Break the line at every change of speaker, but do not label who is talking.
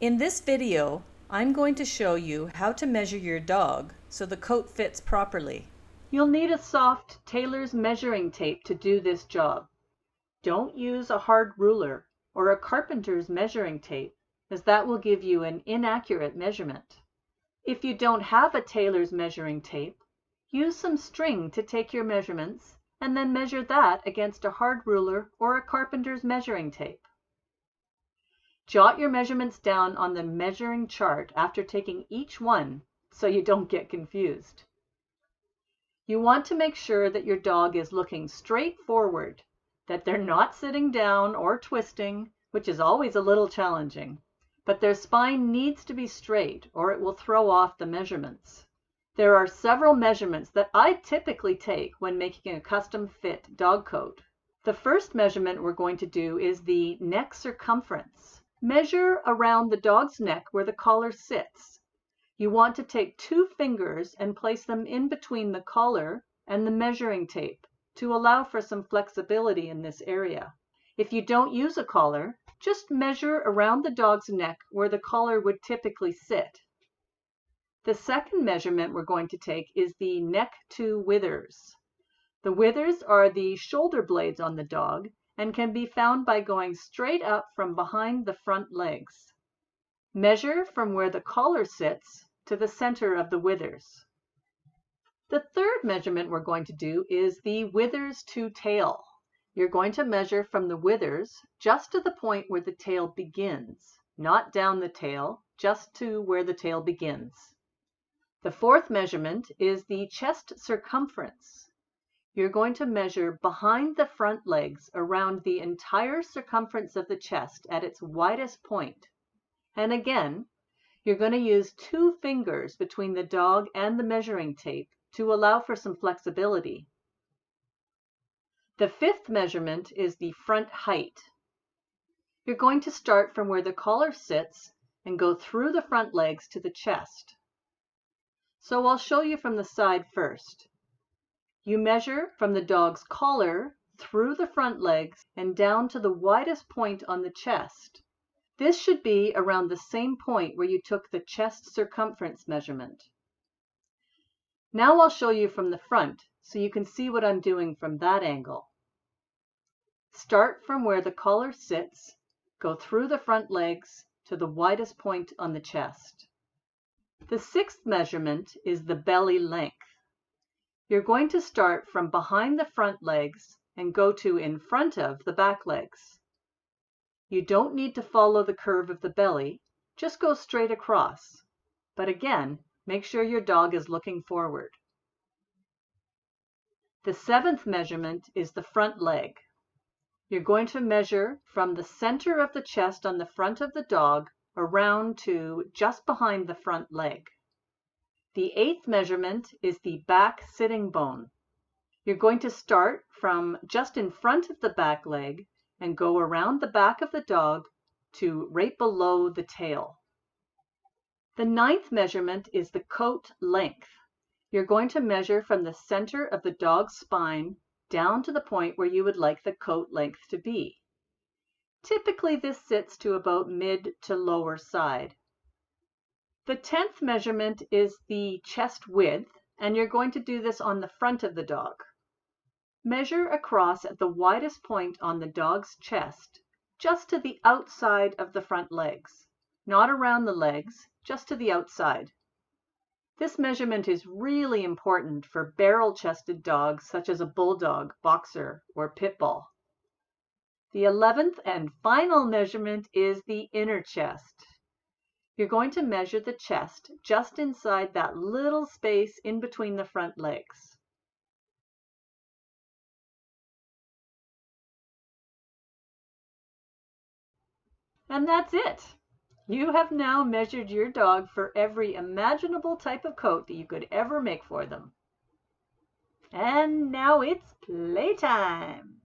In this video, I'm going to show you how to measure your dog so the coat fits properly.
You'll need a soft tailor's measuring tape to do this job. Don't use a hard ruler or a carpenter's measuring tape, as that will give you an inaccurate measurement. If you don't have a tailor's measuring tape, use some string to take your measurements and then measure that against a hard ruler or a carpenter's measuring tape. Jot your measurements down on the measuring chart after taking each one so you don't get confused. You want to make sure that your dog is looking straight forward, that they're not sitting down or twisting, which is always a little challenging, but their spine needs to be straight or it will throw off the measurements. There are several measurements that I typically take when making a custom fit dog coat. The first measurement we're going to do is the neck circumference. Measure around the dog's neck where the collar sits. You want to take 2 fingers and place them in between the collar and the measuring tape to allow for some flexibility in this area. If you don't use a collar, just measure around the dog's neck where the collar would typically sit. The second measurement we're going to take is the neck to withers. The withers are the shoulder blades on the dog and can be found by going straight up from behind the front legs. Measure from where the collar sits to the center of the withers. The third measurement we're going to do is the withers to tail. You're going to measure from the withers just to the point where the tail begins, not down the tail, just to where the tail begins. The fourth measurement is the chest circumference. You're going to measure behind the front legs around the entire circumference of the chest at its widest point. And again, you're going to use 2 fingers between the dog and the measuring tape to allow for some flexibility. The fifth measurement is the front height. You're going to start from where the collar sits and go through the front legs to the chest. So I'll show you from the side first. You measure from the dog's collar through the front legs and down to the widest point on the chest. This should be around the same point where you took the chest circumference measurement. Now I'll show you from the front so you can see what I'm doing from that angle. Start from where the collar sits, go through the front legs to the widest point on the chest. The sixth measurement is the belly length. You're going to start from behind the front legs and go to in front of the back legs. You don't need to follow the curve of the belly, just go straight across. But again, make sure your dog is looking forward. The seventh measurement is the front leg. You're going to measure from the center of the chest on the front of the dog around to just behind the front leg. The eighth measurement is the back sitting bone. You're going to start from just in front of the back leg and go around the back of the dog to right below the tail. The ninth measurement is the coat length. You're going to measure from the center of the dog's spine down to the point where you would like the coat length to be. Typically this sits to about mid to lower side. The 10th measurement is the chest width, and you're going to do this on the front of the dog. Measure across at the widest point on the dog's chest, just to the outside of the front legs. Not around the legs, just to the outside. This measurement is really important for barrel-chested dogs such as a bulldog, boxer, or pit bull. The 11th and final measurement is the inner chest. You're going to measure the chest just inside that little space in between the front legs. And that's it. You have now measured your dog for every imaginable type of coat that you could ever make for them. And now it's playtime.